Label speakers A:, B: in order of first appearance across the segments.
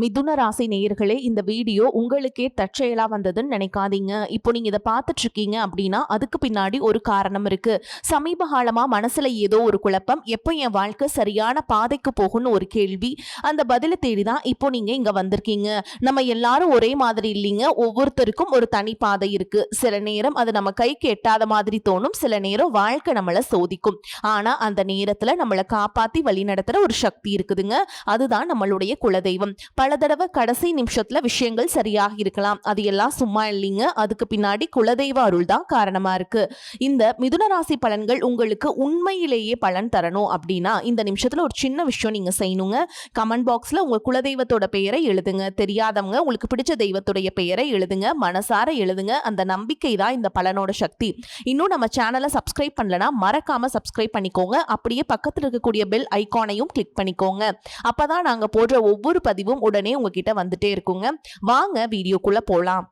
A: மிதுன ராசி நேயர்களே, இந்த வீடியோ உங்களுக்கே தற்செயலா வந்ததுன்னு நினைக்காதீங்க. இப்போ நீங்க இதை பார்த்துட்டு இருக்கீங்க அப்படின்னா அதுக்கு பின்னாடி ஒரு காரணம் இருக்கு. சமீப காலமா மனசுல ஏதோ ஒரு குழப்பம், எப்போ என் வாழ்க்கை சரியான பாதைக்கு போகும்னு ஒரு கேள்வி. அந்த பதிலை தேடிதான் இப்போ நீங்க இங்க வந்திருக்கீங்க. நம்ம எல்லாரும் ஒரே மாதிரி இல்லைங்க. ஒவ்வொருத்தருக்கும் ஒரு தனி பாதை இருக்கு. சில நேரம் அது நம்ம கைக்கு எட்டாத மாதிரி தோணும், சில நேரம் வாழ்க்கை நம்மளை சோதிக்கும். ஆனா அந்த நேரத்துல நம்மளை காப்பாத்தி வழி நடத்துற ஒரு சக்தி இருக்குதுங்க. அதுதான் நம்மளுடைய குலதெய்வம். பல தடவை கடைசி நிமிஷத்துல விஷயங்கள் சரியாக இருக்கலாம், அது எல்லாம் சும்மா இல்லைங்க. அதுக்கு பின்னாடி குலதெய்வ அருள் தான் காரணமா இருக்கு. இந்த மிதுன ராசி பலன்கள் உங்களுக்கு உண்மையிலேயே பலன் தரணும் அப்படின்னா இந்த நிமிஷத்துல ஒரு சின்ன விஷயம் நீங்க செய்யணுங்க. கமெண்ட் பாக்ஸ்ல உங்க குலதெய்வத்தோட பெயரை எழுதுங்க. தெரியாதவங்க உங்களுக்கு பிடிச்ச தெய்வத்துடைய பெயரை எழுதுங்க, மனசார எழுதுங்க. அந்த நம்பிக்கை தான் இந்த பலனோட சக்தி. இன்னும் நம்ம சேனலை சப்ஸ்கிரைப் பண்ணலனா மறக்காம சப்ஸ்கிரைப் பண்ணிக்கோங்க. அப்படியே பக்கத்தில் இருக்கக்கூடிய பெல் ஐகானையும் கிளிக் பண்ணிக்கோங்க. அப்பதான் நாங்க போடுற ஒவ்வொரு பதிவும் உடனே உங்ககிட்ட வந்துட்டே இருக்குங்க. வாங்க வீடியோக்குள்ள போலாம்.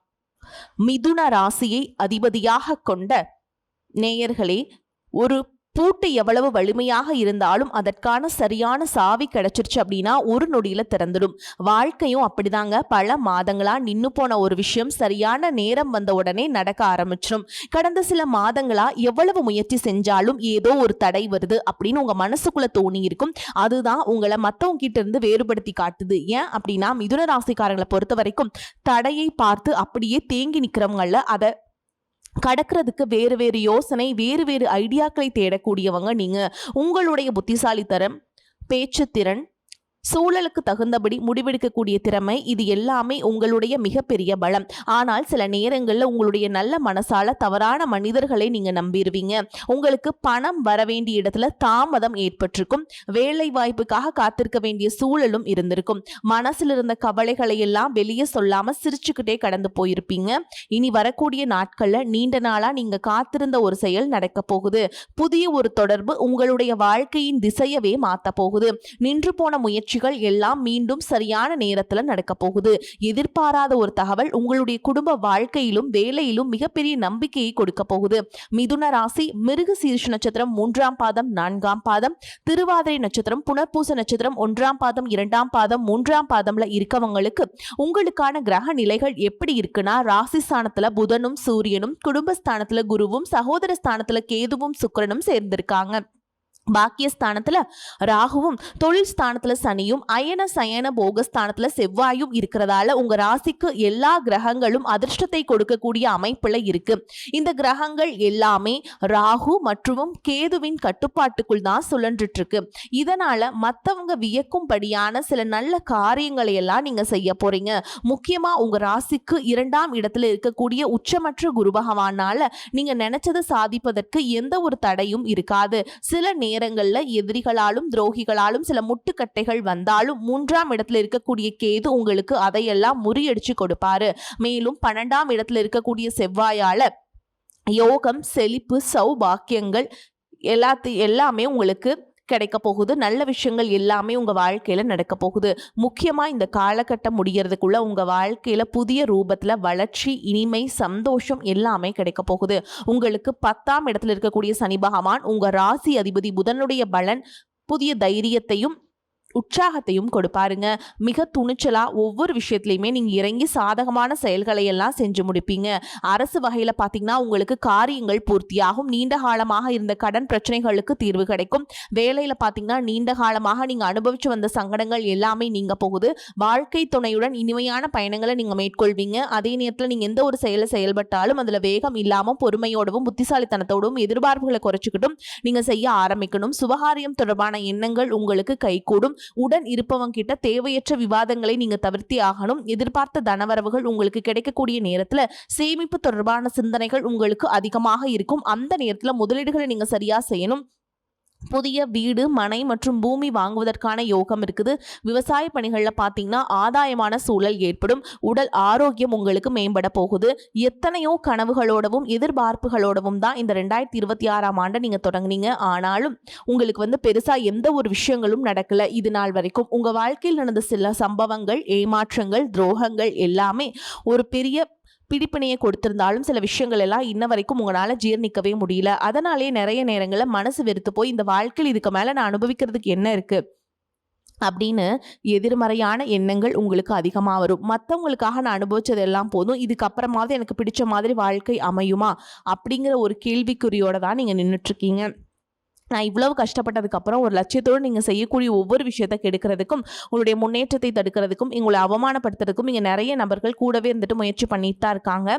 A: மிதுன ராசியை அதிபதியாக கொண்ட நேயர்களே, ஒரு பூட்டு எவ்வளவு வலிமையாக இருந்தாலும் அதற்கான சரியான சாவி கிடைச்சிருச்சு அப்படின்னா ஒரு நொடியில திறந்துடும். வாழ்க்கையும் அப்படிதாங்க. பல மாதங்களா நின்னு போன ஒரு விஷயம் சரியான நேரம் வந்த உடனே நடக்க ஆரம்பிச்சிடும். கடந்த சில மாதங்களா எவ்வளவு முயற்சி செஞ்சாலும் ஏதோ ஒரு தடை வருது அப்படின்னு உங்க மனசுக்குள்ள தோணி இருக்கும். அதுதான் உங்களை மத்தவங்க கிட்ட இருந்து வேறுபடுத்தி காட்டுது. ஏன் அப்படின்னா மிதுன ராசிக்காரங்களை பொறுத்த வரைக்கும் தடையை பார்த்து அப்படியே தேங்கி நிக்கிறவங்கள அதை கடக்கிறதுக்கு வேறு வேறு யோசனை, வேறு வேறு ஐடியாக்களை தேடக்கூடியவங்க நீங்க. உங்களுடைய புத்திசாலித்தனம், பேச்சு திறன், சூழலுக்கு தகுந்தபடி முடிவெடுக்கக்கூடிய திறமை, இது எல்லாமே உங்களுடைய மிகப்பெரிய பலம். ஆனால் சில நேரங்களில் உங்களுடைய நல்ல மனசால தவறான மனிதர்களை நீங்க நம்பிடுவீங்க. உங்களுக்கு பணம் வர வேண்டிய இடத்துல தாமதம் ஏற்பட்டிருக்கும். வேலை வாய்ப்புக்காக காத்திருக்க வேண்டிய சூழலும் இருந்திருக்கும். மனசில் இருந்த கவலைகளை எல்லாம் வெளியே சொல்லாம சிரிச்சுக்கிட்டே கடந்து போயிருப்பீங்க. இனி வரக்கூடிய நாட்கள்ல நீண்ட நாளா நீங்க காத்திருந்த ஒரு செயல் நடக்க போகுது. புதிய ஒரு தொடர்பு உங்களுடைய வாழ்க்கையின் திசையவே மாத்த போகுது. நின்று போன முயற்சி எல்லாம் மீண்டும் சரியான நேரத்துல நடக்க போகுது. எதிர்பாராத ஒரு தகவல் உங்களுடைய குடும்ப வாழ்க்கையிலும் வேலையிலும் மிகப்பெரிய நம்பிக்கையை கொடுக்க போகுது. மிதுன ராசி மிருக சீரிஷ நட்சத்திரம் 3ஆம் பாதம் 4ஆம் பாதம், திருவாதிரை நட்சத்திரம் புனர்பூச நட்சத்திரம் 1ஆம் பாதம் 2ஆம் பாதம் 3ஆம் பாதம்ல இருக்கவங்களுக்கு உங்களுக்கான கிரக நிலைகள் எப்படி இருக்குன்னா, ராசி ஸ்தானத்துல புதனும் சூரியனும், குடும்பஸ்தானத்துல குருவும், சகோதர ஸ்தானத்துல கேதுவும் சுக்கிரனும் சேர்ந்திருக்காங்க. பாக்கியஸ்தானத்துல ராகுவும், தொழில் ஸ்தானத்துல சனியும், அயன சயன போகஸ்தானத்துல செவ்வாயும் இருக்கிறதால உங்க ராசிக்கு எல்லா கிரகங்களும் அதிர்ஷ்டத்தை கொடுக்கக்கூடிய அமைப்புல இருக்கு. இந்த கிரகங்கள் எல்லாமே ராகு மற்றும் கேதுவின் கட்டுப்பாட்டுக்குள் தான் சுழன்றுட்டு இருக்கு. இதனால மத்தவங்க வியக்கும்படியான சில நல்ல காரியங்களை எல்லாம் நீங்க செய்ய போறீங்க. முக்கியமா உங்க ராசிக்கு 2ஆம் இடத்துல இருக்கக்கூடிய உச்சமற்ற குரு பகவானால நீங்க நினைச்சதை சாதிப்பதற்கு எந்த ஒரு தடையும் இருக்காது. சில நேரங்கள்ல எதிரிகளாலும் துரோகிகளாலும் சில முட்டுக்கட்டைகள் வந்தாலும் 3ஆம் இடத்துல இருக்கக்கூடிய கேது உங்களுக்கு அதையெல்லாம் முறியடிச்சு கொடுப்பாரு. மேலும் 12ஆம் இடத்துல இருக்கக்கூடிய செவ்வாயால யோகம், செழிப்பு, சௌபாக்கியங்கள் எல்லாமே உங்களுக்கு கிடைக்க போகுது. நல்ல விஷயங்கள் எல்லாமே உங்க வாழ்க்கையில நடக்க போகுது. முக்கியமா இந்த காலகட்டம் முடியறதுக்குள்ள உங்க வாழ்க்கையில புதிய ரூபத்துல வளர்ச்சி, இனிமை, சந்தோஷம் எல்லாமே கிடைக்க போகுது. உங்களுக்கு 10ஆம் இடத்துல இருக்கக்கூடிய சனி பகவான் உங்க ராசி அதிபதி புதனுடைய பலன் புதிய தைரியத்தையும் உற்சாகத்தையும் கொடுப்பாருங்க. மிக துணிச்சலா ஒவ்வொரு விஷயத்திலையுமே நீங்க இறங்கி சாதகமான செயல்களை எல்லாம் செஞ்சு முடிப்பீங்க. அரசு வகையில பாத்தீங்கன்னா உங்களுக்கு காரியங்கள் பூர்த்தியாகும். நீண்ட காலமாக இருந்த கடன் பிரச்சனைகளுக்கு தீர்வு கிடைக்கும். வேலையில பாத்தீங்கன்னா நீண்ட காலமாக நீங்க அனுபவிச்சு வந்த சங்கடங்கள் எல்லாமே நீங்க போகுது. வாழ்க்கை துணையுடன் இனிமையான பயணங்களை நீங்க மேற்கொள்வீங்க. அதே நேரத்தில் நீங்க எந்த ஒரு செயலை செயல்பட்டாலும் அதுல வேகம் இல்லாம பொறுமையோடவும் புத்திசாலித்தனத்தோடும் எதிர்பார்ப்புகளை குறைச்சிக்கிட்டும் நீங்க செய்ய ஆரம்பிக்கணும். சுபகாரியம் தொடர்பான எண்ணங்கள் உங்களுக்கு கைகூடும். உடன் இருப்பவங்க கிட்ட தேவையற்ற விவாதங்களை நீங்க தவிர்த்தி ஆகணும். எதிர்பார்த்த தனவரவுகள் உங்களுக்கு கிடைக்கக்கூடிய நேரத்துல சேமிப்பு தொடர்பான சிந்தனைகள் உங்களுக்கு அதிகமாக இருக்கும். அந்த நேரத்துல முதலீடுகளை நீங்க சரியா செய்யணும். புதிய வீடு, மனை மற்றும் பூமி வாங்குவதற்கான யோகம் இருக்குது. விவசாய பணிகளில் பார்த்தீங்கன்னா ஆதாயமான சூழல் ஏற்படும். உடல் ஆரோக்கியம் உங்களுக்கு மேம்பட போகுது. எத்தனையோ கனவுகளோடவும் எதிர்பார்ப்புகளோடவும் தான் இந்த 2026ஆம் ஆண்டை நீங்க தொடங்குனீங்க. ஆனாலும் உங்களுக்கு பெருசா எந்த ஒரு விஷயங்களும் நடக்கல. இது நாள் வரைக்கும் உங்க வாழ்க்கையில் நடந்த சில சம்பவங்கள், ஏமாற்றங்கள், துரோகங்கள் எல்லாமே ஒரு பெரிய பிடிப்பினையை கொடுத்திருந்தாலும் சில விஷயங்கள் எல்லாம் இன்ன வரைக்கும் உங்களால ஜீர்ணிக்கவே முடியல. அதனாலே நிறைய நேரங்களில் மனசு வெறுத்து போய் இந்த வாழ்க்கையில் இதுக்கு மேல நான் அனுபவிக்கிறதுக்கு என்ன இருக்கு, அப்படின்னு எதிர்மறையான எண்ணங்கள் உங்களுக்கு அதிகமாக வரும். மற்றவங்களுக்காக நான் அனுபவிச்சது எல்லாம் போதும், இதுக்கப்புறமாவது எனக்கு பிடிச்ச மாதிரி வாழ்க்கை அமையுமா அப்படிங்கிற ஒரு கேள்விக்குறியோட தான் நீங்கள் நின்றுட்டுருக்கீங்க. நான் இவ்வளவு கஷ்டப்பட்டதுக்கப்புறம் ஒரு லட்சியத்தோடு நீங்கள் செய்யக்கூடிய ஒவ்வொரு விஷயத்தை கெடுக்கிறதுக்கும், உங்களுடைய முன்னேற்றத்தை தடுக்கிறதுக்கும், உங்களை அவமானப்படுத்துறதுக்கும் இங்கே நிறைய நபர்கள் கூடவே இருந்துட்டு முயற்சி பண்ணிட்டு தான் இருக்காங்க.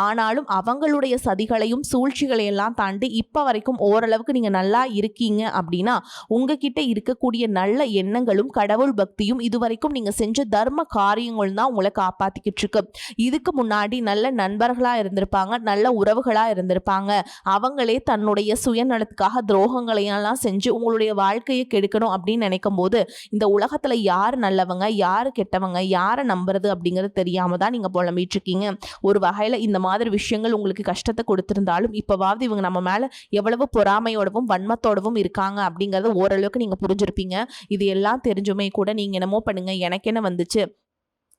A: ஆனாலும் அவங்களுடைய சதிகளையும் சூழ்ச்சிகளையெல்லாம் தாண்டி இப்போ வரைக்கும் ஓரளவுக்கு நீங்கள் நல்லா இருக்கீங்க அப்படின்னா, உங்ககிட்ட இருக்கக்கூடிய நல்ல எண்ணங்களும் கடவுள் பக்தியும் இதுவரைக்கும் நீங்கள் செஞ்ச தர்ம காரியங்கள் தான் உங்களை காப்பாற்றிக்கிட்டு இருக்கு. இதுக்கு முன்னாடி நல்ல நண்பர்களாக இருந்திருப்பாங்க, நல்ல உறவுகளாக இருந்திருப்பாங்க. அவங்களே தன்னுடைய சுயநலத்துக்காக துரோகங்கள் எல்லாம் செஞ்சு உங்களுடைய வாழ்க்கையை கெடுக்கணும் அப்படின்னு நினைக்கும் போது, இந்த உலகத்துல யார் நல்லவங்க யார் கெட்டவங்க யாரை நம்புறது அப்படிங்கிறது தெரியாம தான் நீங்க புலம்பிட்டு இருக்கீங்க. ஒரு வகையில இந்த மாதிரி விஷயங்கள் உங்களுக்கு கஷ்டத்தை கொடுத்திருந்தாலும் இப்பவாவது இவங்க நம்ம மேல எவ்வளவு பொறாமையோடவும் வன்மத்தோடவும் இருக்காங்க அப்படிங்கறத ஓரளவுக்கு நீங்க புரிஞ்சிருப்பீங்க. இது எல்லாம் தெரிஞ்சுமே கூட நீங்க என்னமோ பண்ணுங்க, எனக்கு என்ன வந்துச்சு,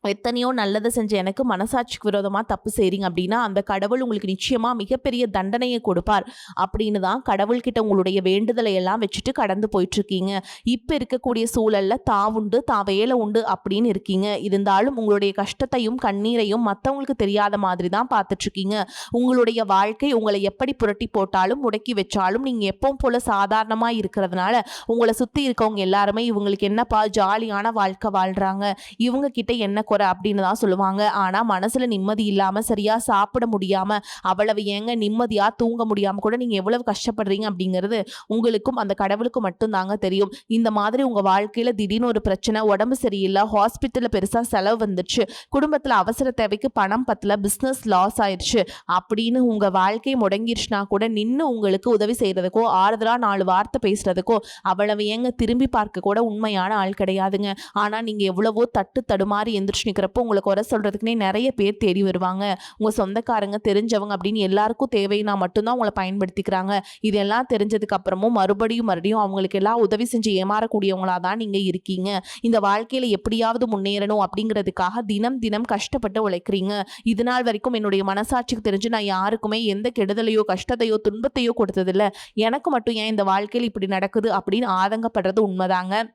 A: எத்தனையோ நல்லதை செஞ்ச எனக்கு மனசாட்சிக்கு விரோதமாக தப்பு செய்கிறீங்க அப்படின்னா அந்த கடவுள் உங்களுக்கு நிச்சயமாக மிகப்பெரிய தண்டனையை கொடுப்பார் அப்படின்னு தான் கடவுள்கிட்ட உங்களுடைய வேண்டுதலை எல்லாம் வச்சுட்டு கடந்து போயிட்டுருக்கீங்க. இப்போ இருக்கக்கூடிய சூழலில் தான் உண்டு தான் வேலை உண்டு அப்படின்னு இருக்கீங்க. இருந்தாலும் உங்களுடைய கஷ்டத்தையும் கண்ணீரையும் மற்றவங்களுக்கு தெரியாத மாதிரி தான் பார்த்துட்ருக்கீங்க. உங்களுடைய வாழ்க்கை உங்களை எப்படி புரட்டி போட்டாலும் முடக்கி வச்சாலும் நீங்கள் எப்பவும் போல் சாதாரணமாக இருக்கிறதுனால உங்களை சுற்றி இருக்கவங்க எல்லாருமே இவங்களுக்கு என்னப்பா ஜாலியான வாழ்க்கை வாழ்கிறாங்க, இவங்க கிட்ட என்ன குறை அப்படின்னு தான் சொல்லுவாங்க. ஆனா மனசுல நிம்மதி இல்லாம சரியா சாப்பிட முடியாம அவ்வளவு ஏங்க நிம்மதியா தூங்க முடியாம கூட நீங்க எவ்வளவு கஷ்டப்படுறீங்க அப்படிங்கிறது உங்களுக்கும் அந்த கடவுளுக்கும் மட்டும் தாங்க தெரியும். இந்த மாதிரி உங்க வாழ்க்கையில திடீர்னு ஒரு பிரச்சனை, உடம்பு சரியில்லை, ஹாஸ்பிட்டல்ல பெருசா செலவு வந்துருச்சு, குடும்பத்துல அவசர தேவைக்கு பணம் பத்தல, பிசினஸ் லாஸ் ஆயிடுச்சு அப்படின்னு உங்க வாழ்க்கை முடங்கிருச்சுனா கூட நின்று உங்களுக்கு உதவி செய்யறதுக்கோ ஆறுதலா 4 வார்த்தை பேசுறதுக்கோ அவ்வளவு ஏங்க திரும்பி பார்க்க கூட உண்மையான ஆள் கிடையாதுங்க. ஆனா நீங்க எவ்வளவோ தட்டு தடுமாறி எந்திரிச்சு நிற்கிறப்போ உங்களுக்கு குறை சொல்றதுக்குன்னே நிறைய பேர் தேடி வருவாங்க. உங்க சொந்தக்காரங்க தெரிஞ்சவங்க அப்படின்னு எல்லாருக்கும் தேவைன்னா மட்டும்தான் உங்களை பயன்படுத்திக்கிறாங்க. இதெல்லாம் தெரிஞ்சதுக்கு அப்புறமும் மறுபடியும் அவங்களுக்கு எல்லாம் உதவி செஞ்சு ஏமாறக்கூடியவங்களா தான் நீங்க இருக்கீங்க. இந்த வாழ்க்கையில எப்படியாவது முன்னேறணும் அப்படிங்கிறதுக்காக தினம் தினம் கஷ்டப்பட்டு உழைக்கிறீங்க. இது நாள் வரைக்கும் என்னுடைய மனசாட்சிக்கு தெரிஞ்சு நான் யாருக்குமே எந்த கெடுதலையோ கஷ்டத்தையோ துன்பத்தையோ கொடுத்ததில்லை, எனக்கு மட்டும் ஏன் இந்த வாழ்க்கையில் இப்படி நடக்குது அப்படின்னு ஆதங்கப்படுறது உண்மைதாங்க.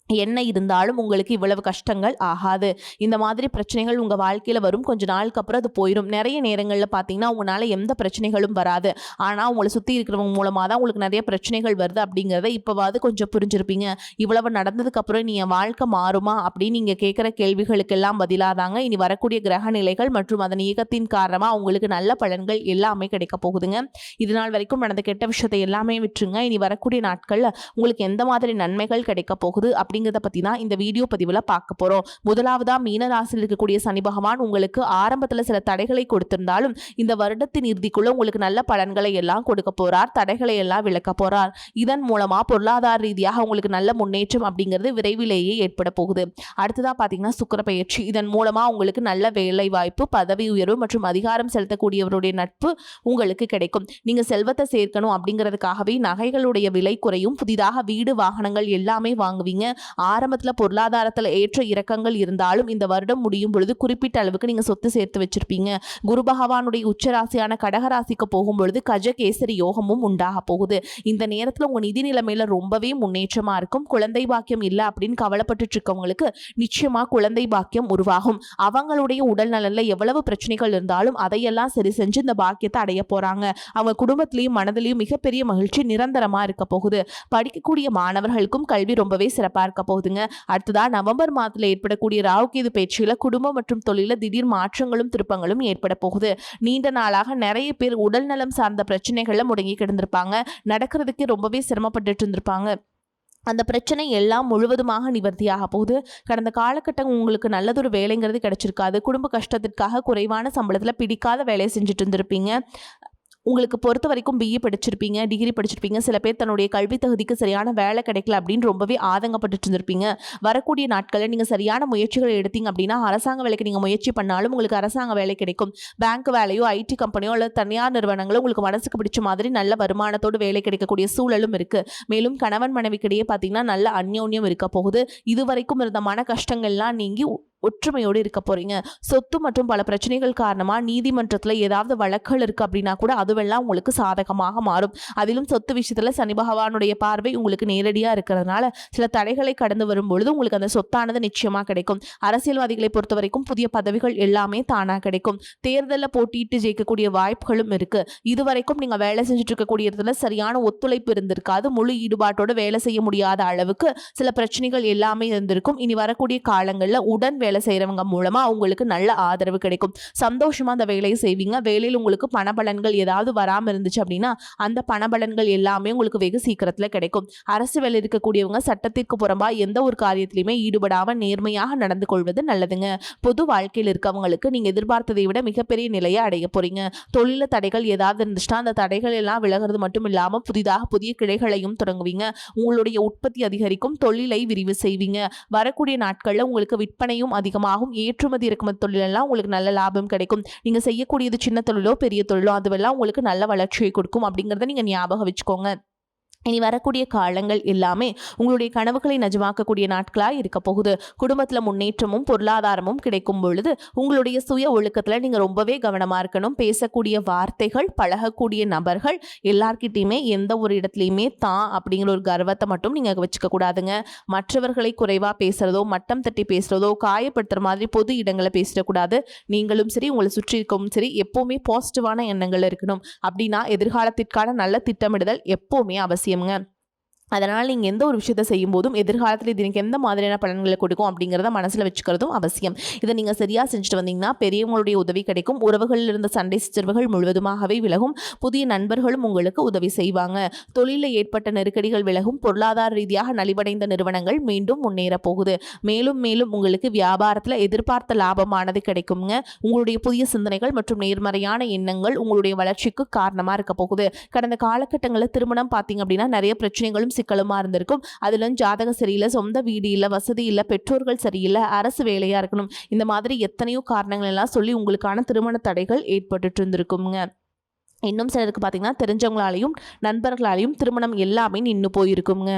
A: என்ன இருந்தாலும் உங்களுக்கு இவ்வளவு கஷ்டங்கள் ஆகாது. இந்த மாதிரி பிரச்சனைகள் உங்கள் வாழ்க்கையில் வரும், கொஞ்ச நாளுக்கு அப்புறம் அது போயிடும். நிறைய நேரங்களில் பார்த்தீங்கன்னா உங்களால் எந்த பிரச்சனைகளும் வராது, ஆனால் உங்களை சுற்றி இருக்கிறவங்க மூலமாக தான் உங்களுக்கு நிறைய பிரச்சனைகள் வருது அப்படிங்கிறத இப்போவாது கொஞ்சம் புரிஞ்சிருப்பீங்க. இவ்வளவு நடந்ததுக்கப்புறம் நீ என் வாழ்க்கை மாறுமா அப்படின்னு நீங்கள் கேட்குற கேள்விகளுக்கெல்லாம் பதிலாதாங்க இனி வரக்கூடிய கிரக நிலைகள் மற்றும் அதன் இயக்கத்தின் காரணமாக உங்களுக்கு நல்ல பலன்கள் எல்லாமே கிடைக்க போகுதுங்க. இது நாள் வரைக்கும் நடந்த கெட்ட விஷயத்தை எல்லாமே விட்டுருங்க. இனி வரக்கூடிய நாட்களில் உங்களுக்கு எந்த மாதிரி நன்மைகள் கிடைக்க போகுது அப்படிங்கிறத பத்தி தான் இந்த வீடியோ பதிவுல பார்க்க போறோம். முதலாவதா மீன ராசியில் இருக்கக்கூடிய சனி பகவான் உங்களுக்கு ஆரம்பத்துல சில தடைகளை கொடுத்திருந்தாலும் இந்த வருடத்தின் இறுதிக்குள்ள உங்களுக்கு நல்ல பலன்களை எல்லாம் கொடுக்க போறார், தடைகளை எல்லாம் விலக்க போறார். இதன் மூலமா பொருளாதார ரீதியாக உங்களுக்கு நல்ல முன்னேற்றம் அப்படிங்கிறது விரைவிலேயே ஏற்பட போகுது. அடுத்ததா பாத்தீங்கன்னா சுக்கிர பயிற்சி. இதன் மூலமா உங்களுக்கு நல்ல வேலை வாய்ப்பு, பதவி உயர்வு மற்றும் அதிகாரம் செலுத்தக்கூடியவருடைய நட்பு உங்களுக்கு கிடைக்கும். நீங்க செல்வத்தை சேர்க்கணும் அப்படிங்கிறதுக்காகவே நகைகளுடைய விலை குறையும், புதிதாக வீடு வாகனங்கள் எல்லாமே வாங்குவீங்க. ஆரம்பத்தில் பொருளாதாரத்தில் ஏற்ற இறக்கங்கள் இருந்தாலும் இந்த வருடம் முடியும் பொழுது குறிப்பிட்ட அளவுக்கு நீங்கள் சொத்து சேர்த்து வச்சிருப்பீங்க. குரு பகவானுடைய உச்சராசியான கடகராசிக்கு போகும்பொழுது கஜகேசரி யோகமும் உண்டாக போகுது. இந்த நேரத்தில் உங்கள் நிதி நிலைமையில ரொம்பவே முன்னேற்றமாக இருக்கும். குழந்தை பாக்கியம் இல்லை அப்படின்னு கவலைப்பட்டு இருக்கவங்களுக்கு நிச்சயமாக குழந்தை பாக்கியம் உருவாகும். அவங்களுடைய உடல் நலனில் எவ்வளவு பிரச்சனைகள் இருந்தாலும் அதையெல்லாம் சரி செஞ்சு இந்த பாக்கியத்தை அடைய போறாங்க. அவங்க குடும்பத்திலையும் மனதிலையும் மிகப்பெரிய மகிழ்ச்சி நிரந்தரமாக இருக்க போகுது. படிக்கக்கூடிய மாணவர்களுக்கும் கல்வி ரொம்பவே சிறப்பாக இருக்க போகுதுங்க. அடுத்ததா நவம்பர் மாதத்தில் ஏற்படக்கூடிய ராகு கேது பயிற்சியில குடும்பம் மற்றும் தொழில திடீர் மாற்றங்களும் திருப்பங்களும் ஏற்பட போகுது. நீண்ட நாளாக நிறைய பேர் உடல் நலம் சார்ந்த பிரச்சனைகள்ல முடங்கி கிடந்திருப்பாங்க, நடக்கிறதுக்கு ரொம்பவே சிரமப்பட்டு இருந்திருப்பாங்க. அந்த பிரச்சனை எல்லாம் முழுவதுமாக நிவர்த்தியாக போகுது. கடந்த காலகட்டம் உங்களுக்கு நல்லதொரு வேலைங்கிறது கிடைச்சிருக்காது. குடும்ப கஷ்டத்திற்காக குறைவான சம்பளத்தில் பிடிக்காத வேலையை செஞ்சுட்டு இருந்திருப்பீங்க. உங்களுக்கு பொறுத்த வரைக்கும் பிஇ படிச்சிருப்பீங்க, டிகிரி படிச்சிருப்பீங்க. சில பேர் தன்னுடைய கல்வி தகுதிக்கு சரியான வேலை கிடைக்கல அப்படின்னு ரொம்பவே ஆதங்கப்பட்டு இருந்திருப்பீங்க. வரக்கூடிய நாட்களில் நீங்கள் சரியான முயற்சிகள் எடுத்தீங்க அப்படின்னா அரசாங்க வேலைக்கு நீங்கள் முயற்சி பண்ணாலும் உங்களுக்கு அரசாங்க வேலை கிடைக்கும். பேங்க் வேலையோ, ஐடி கம்பெனியோ அல்லது தனியார் நிறுவனங்களோ உங்களுக்கு மனசுக்கு பிடிச்ச மாதிரி நல்ல வருமானத்தோடு வேலை கிடைக்கக்கூடிய சூழலும் இருக்கு. மேலும் கணவன் மனைவிக்கிடையே பார்த்தீங்கன்னா நல்ல அந்யோன்யம் இருக்க போகுது. இதுவரைக்கும் இருந்த மன கஷ்டங்கள்லாம் நீங்கி ஒற்றுமையோடு இருக்க போறீங்க. சொத்து மற்றும் பல பிரச்சனைகள் காரணமா நீதிமன்றத்துல ஏதாவது வழக்குகள் இருக்கு அப்படின்னா கூட அதுவெல்லாம் உங்களுக்கு சாதகமாக மாறும். அதிலும் சொத்து விஷயத்துல சனி பகவானுடைய பார்வை உங்களுக்கு நேரடியா இருக்கிறதுனால சில தடைகளை கடந்து வரும்பொழுது உங்களுக்கு அந்த சொத்தானது நிச்சயமா கிடைக்கும். அரசியல்வாதிகளை பொறுத்த வரைக்கும் புதிய பதவிகள் எல்லாமே தானா கிடைக்கும். தேர்தலில் போட்டியிட்டு ஜெயிக்கக்கூடிய வாய்ப்புகளும் இருக்கு. இதுவரைக்கும் நீங்க வேலை செஞ்சுட்டு இருக்கக்கூடிய இடத்துல சரியான ஒத்துழைப்பு இருந்திருக்காது. முழு ஈடுபாட்டோட வேலை செய்ய முடியாத அளவுக்கு சில பிரச்சனைகள் எல்லாமே இருந்திருக்கும். இனி வரக்கூடிய காலங்களில் உடன் வேலை செய்யறவங்க மூலமா உங்களுக்கு நல்ல ஆதரவு கிடைக்கும். சந்தோஷமா அந்த வேலையை செய்வீங்க. வேலையில் உங்களுக்கு பணபலன்கள் ஏதாவது வராமல் இருந்துச்சு அப்படின்னா அந்த பணபலன்கள் எல்லாமே உங்களுக்கு வெகு சீக்கிரத்துல கிடைக்கும். அரசு வேலை இருக்கக்கூடியவங்க சட்டத்திற்கு புறம்பா எந்த ஒரு காரியத்திலையுமே ஈடுபடாம நேர்மையாக நடந்து கொள்வது நல்லதுங்க. பொது வாழ்க்கையில் இருக்கவங்களுக்கு நீங்க எதிர்பார்த்ததை விட மிகப்பெரிய நிலையை அடைய போறீங்க. தொழில தடைகள் ஏதாவது இருந்துச்சுன்னா அந்த தடைகள் எல்லாம் விலகிறது மட்டும் இல்லாம புதிதாக புதிய கிளைகளையும் தொடங்குவீங்க. உங்களுடைய உற்பத்தி அதிகரிக்கும். தொழிலை விரிவு செய்வீங்க. வரக்கூடிய நாட்கள்ல உங்களுக்கு விற்பனையும் அதிகமாகும். ஏற்றுமதி இறக்குமதி தொழிலெல்லாம் உங்களுக்கு நல்ல லாபம் கிடைக்கும். நீங்க செய்யக்கூடியது சின்ன தொழிலோ பெரிய தொழிலோ அதுவெல்லாம் உங்களுக்கு நல்ல வளர்ச்சியை கொடுக்கும் அப்படிங்கறத நீங்க ஞாபகம் வச்சுக்கோங்க. இனி வரக்கூடிய காலங்கள் எல்லாமே உங்களுடைய கனவுகளை நிஜமாக்கக்கூடிய நாட்களாக இருக்க போகுது. குடும்பத்தில் முன்னேற்றமும் பொருளாதாரமும் கிடைக்கும் பொழுது உங்களுடைய சுய ஒழுக்கத்தில் நீங்கள் ரொம்பவே கவனமாக இருக்கணும். பேசக்கூடிய வார்த்தைகள், பழகக்கூடிய நபர்கள் எல்லார்கிட்டையுமே எந்த ஒரு இடத்துலையுமே தான் அப்படிங்கிற ஒரு கர்வத்தை மட்டும் நீங்கள் வச்சுக்க கூடாதுங்க. மற்றவர்களை குறைவாக பேசுகிறதோ, மட்டம் தட்டி பேசுகிறதோ, காயப்படுத்துகிற மாதிரி பொது இடங்களை பேசிடக்கூடாது. நீங்களும் சரி, உங்களை சுற்றி இருக்கவும் சரி, எப்போவுமே பாசிட்டிவான எண்ணங்கள் இருக்கணும். அப்படின்னா எதிர்காலத்திற்கான நல்ல திட்டமிடுதல் எப்போவுமே அவசியம். அதனால் நீங்கள் எந்த ஒரு விஷயத்தை செய்யும் போதும் எதிர்காலத்தில் இது எனக்கு எந்த மாதிரியான பலன்களை கொடுக்கும் அப்படிங்கிறத மனசில் வச்சுக்கிறதும் அவசியம். இதை நீங்கள் சரியாக செஞ்சுட்டு வந்தீங்கன்னா பெரியவங்களுடைய உதவி கிடைக்கும். உறவுகளில் இருந்த சண்டை சிற்றரவுகள் முழுவதுமாகவே விலகும். புதிய நண்பர்களும் உங்களுக்கு உதவி செய்வாங்க. தொழிலில் ஏற்பட்ட நெருக்கடிகள் விலகும். பொருளாதார ரீதியாக நலிவடைந்த நிறுவனங்கள் மீண்டும் முன்னேற போகுது. மேலும் மேலும் உங்களுக்கு வியாபாரத்தில் எதிர்பார்த்த லாபமானது கிடைக்குங்க. உங்களுடைய புதிய சிந்தனைகள் மற்றும் நேர்மறையான எண்ணங்கள் உங்களுடைய வளர்ச்சிக்கு காரணமாக இருக்க போகுது. கடந்த காலகட்டங்களில் திருமணம் பார்த்தீங்க அப்படின்னா நிறைய பிரச்சனைகளும் சிக்கலுமா இருந்திருக்கும். அதுல ஜாதகம் சரியில்லை, சொந்த வீடு இல்லை, வசதி இல்லை, பெற்றோர்கள் சரியில்லை, அரசு வேலையா இருக்கணும், இந்த மாதிரி எத்தனையோ காரணங்கள் எல்லாம் சொல்லி உங்களுக்கான திருமண தடைகள் ஏற்பட்டு இருந்திருக்குங்க. இன்னும் சிலருக்கு பார்த்தீங்கன்னா தெரிஞ்சவங்களாலையும் நண்பர்களாலையும் திருமணம் எல்லாமே நின்று போயிருக்குங்க.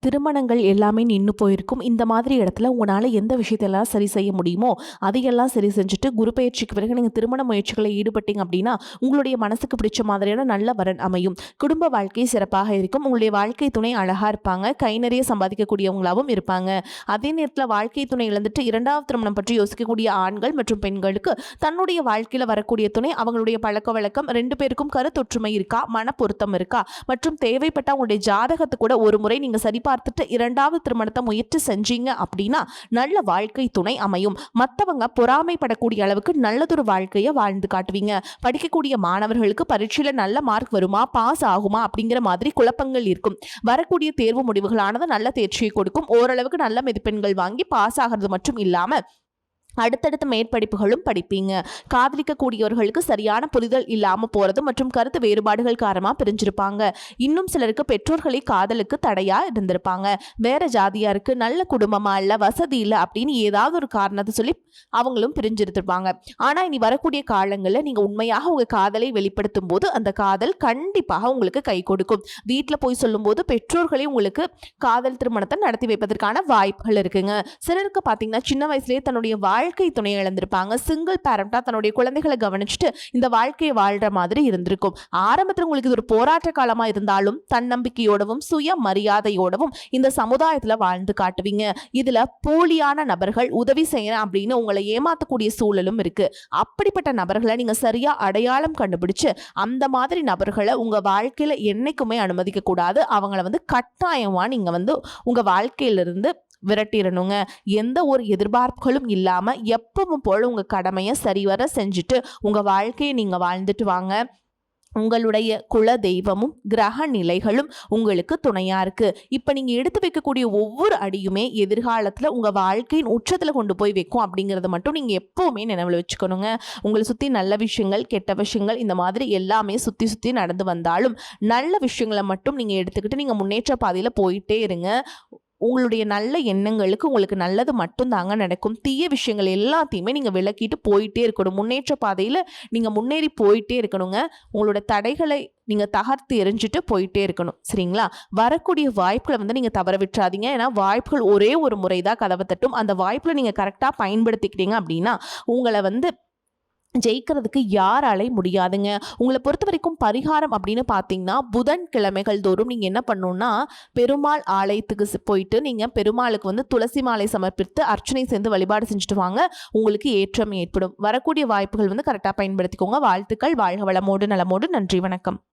A: திருமணங்கள் எல்லாமே நின்று போயிருக்கும். இந்த மாதிரி இடத்துல உங்களால் எந்த விஷயத்தெல்லாம் சரி செய்ய முடியுமோ அதையெல்லாம் சரி செஞ்சுட்டு குரு பயிற்சிக்கு பிறகு நீங்கள் திருமண முயற்சிகளை ஈடுபட்டீங்க அப்படின்னா உங்களுடைய மனசுக்கு பிடிச்ச மாதிரியான நல்ல வரன் அமையும். குடும்ப வாழ்க்கை சிறப்பாக இருக்கும். உங்களுடைய வாழ்க்கை துணை அழகாக இருப்பாங்க. கை நிறைய சம்பாதிக்கக்கூடியவங்களாகவும் இருப்பாங்க. அதே நேரத்தில் வாழ்க்கை துணை இழந்துட்டு இரண்டாவது திருமணம் பற்றி யோசிக்கக்கூடிய ஆண்கள் மற்றும் பெண்களுக்கு தன்னுடைய வாழ்க்கையில் வரக்கூடிய துணை, அவங்களுடைய பழக்க வழக்கம், ரெண்டு பேருக்கும் கருத்தொற்றுமை இருக்கா, மன பொருத்தம் இருக்கா மற்றும் தேவைப்பட்ட உங்களுடைய ஜாதகத்தை கூட ஒரு முறை நீங்கள் சரி பார்த்துட்டு இரண்டாவது திருமணத்தை முயற்சி செஞ்சீங்க அப்படின்னா நல்ல வாழ்க்கை துணை அமையும். மற்றவங்க பொறாமைப்படக்கூடிய அளவுக்கு நல்லதொரு வாழ்க்கையை வாழ்ந்து காட்டுவீங்க. படிக்கக்கூடிய மாணவர்களுக்கு பரீட்சையில நல்ல மார்க் வருமா, பாஸ் ஆகுமா அப்படிங்கிற மாதிரி குழப்பங்கள் இருக்கும். வரக்கூடிய தேர்வு முடிவுகளானது நல்ல தேர்ச்சியை கொடுக்கும். ஓரளவுக்கு நல்ல மதிப்பெண்கள் வாங்கி பாஸ் ஆகிறது மட்டும் இல்லாம அடுத்தடுத்த மேற்படிப்புகளும் படிப்பீங்க. காதலிக்கக்கூடியவர்களுக்கு சரியான புரிதல் இல்லாமல் போகிறது மற்றும் கருத்து வேறுபாடுகள் காரணமாக பிரிஞ்சிருப்பாங்க. இன்னும் சிலருக்கு பெற்றோர்களை காதலுக்கு தடையாக இருந்திருப்பாங்க. வேற ஜாதியாக இருக்கு, நல்ல குடும்பமாக இல்லை, வசதி இல்லை அப்படின்னு ஏதாவது ஒரு காரணத்தை சொல்லி அவங்களும் பிரிஞ்சிருப்பாங்க. ஆனால் இனி வரக்கூடிய காலங்களில் நீங்கள் உண்மையாக உங்கள் காதலை வெளிப்படுத்தும் போது அந்த காதல் கண்டிப்பாக உங்களுக்கு கை கொடுக்கும். வீட்டில் போய் சொல்லும்போது பெற்றோர்களே உங்களுக்கு காதல் திருமணத்தை நடத்தி வைப்பதற்கான வாய்ப்புகள் இருக்குங்க. சிலருக்கு பார்த்தீங்கன்னா சின்ன வயசுலேயே தன்னுடைய வாழ்க்கை துணையை இழந்திருப்பாங்க. சிங்கிள் பேரண்டா தன்னுடைய குழந்தைகளை கவனிச்சுட்டு இந்த வாழ்க்கையை வாழ்ற மாதிரி இருந்திருக்கும். ஆரம்பத்தில் உங்களுக்கு இது ஒரு போராட்ட காலமா இருந்தாலும் தன்னம்பிக்கையோடவும் சுய மரியாதையோடவும் இந்த சமுதாயத்துல வாழ்ந்து காட்டுவீங்க. இதுல போலியான நபர்கள் உதவி செய்யறேன் அப்படின்னு உங்களை ஏமாத்தக்கூடிய சூழலும் இருக்கு. அப்படிப்பட்ட நபர்களை நீங்க சரியா அடையாளம் கண்டுபிடிச்சு அந்த மாதிரி நபர்களை உங்க வாழ்க்கையில என்னைக்குமே அனுமதிக்க கூடாது. அவங்கள கட்டாயமா நீங்க உங்க வாழ்க்கையிலிருந்து விரட்டிடணுங்க. எந்த ஒரு எதிர்பார்ப்புகளும் இல்லாம எப்பவும் போல உங்க கடமையை சரிவர செஞ்சுட்டு உங்க வாழ்க்கையை நீங்க வாழ்ந்துட்டு வாங்க. உங்களுடைய குல தெய்வமும் கிரக நிலைகளும் உங்களுக்கு துணையா இருக்கு. இப்ப நீங்க எடுத்து வைக்கக்கூடிய ஒவ்வொரு அடியுமே எதிர்காலத்துல உங்க வாழ்க்கையின் உச்சத்துல கொண்டு போய் வைக்கும் அப்படிங்கறத மட்டும் நீங்க எப்பவுமே நினைவுல வச்சுக்கணுங்க. உங்களை சுத்தி நல்ல விஷயங்கள், கெட்ட விஷயங்கள் இந்த மாதிரி எல்லாமே சுத்தி சுத்தி நடந்து வந்தாலும் நல்ல விஷயங்களை மட்டும் நீங்க எடுத்துக்கிட்டு நீங்க முன்னேற்ற பாதையில போயிட்டே இருங்க. உங்களுடைய நல்ல எண்ணங்களுக்கு உங்களுக்கு நல்லது மட்டும் தாங்க நடக்கும். தீய விஷயங்கள் எல்லாத்தையுமே நீங்க விலக்கிட்டு போயிட்டே இருக்கணும். முன்னேற்ற பாதையில நீங்க முன்னேறி போயிட்டே இருக்கணுங்க. உங்களோட தடைகளை நீங்க தகர்த்து எறிஞ்சிட்டு போயிட்டே இருக்கணும். சரிங்களா? வரக்கூடிய வாய்ப்புகள வந்து நீங்க தவற விட்டுறாதீங்க. ஏன்னா வாய்ப்புகள் ஒரே ஒரு முறை தான் கதவ தட்டும். அந்த வாய்ப்புல நீங்க கரெக்ட்டா பயன்படுத்திக்கிட்டீங்க அப்படின்னா, உங்கள வந்து ஜெயிக்கிறதுக்கு யாராலயும் முடியாதுங்க. உங்கள பொறுத்தவரைக்கும் பரிகாரம் அப்படின்னு பார்த்தீங்கன்னா, புதன் கிழமைகள் தோறும் நீங்க என்ன பண்ணணும்னா, பெருமாள் ஆலயத்துக்கு போயிட்டு நீங்க பெருமாளுக்கு வந்து துளசி மாலை சமர்ப்பித்து அர்ச்சனை செய்து வழிபாடு செஞ்சுட்டு வாங்க. உங்களுக்கு ஏற்றம் ஏற்படும். வரக்கூடிய வாய்ப்புகள் வந்து கரெக்ட்டா பயன்படுத்திக்கோங்க. வாழ்த்துக்கள். வாழ்க வளமோடு நலமோடு. நன்றி. வணக்கம்.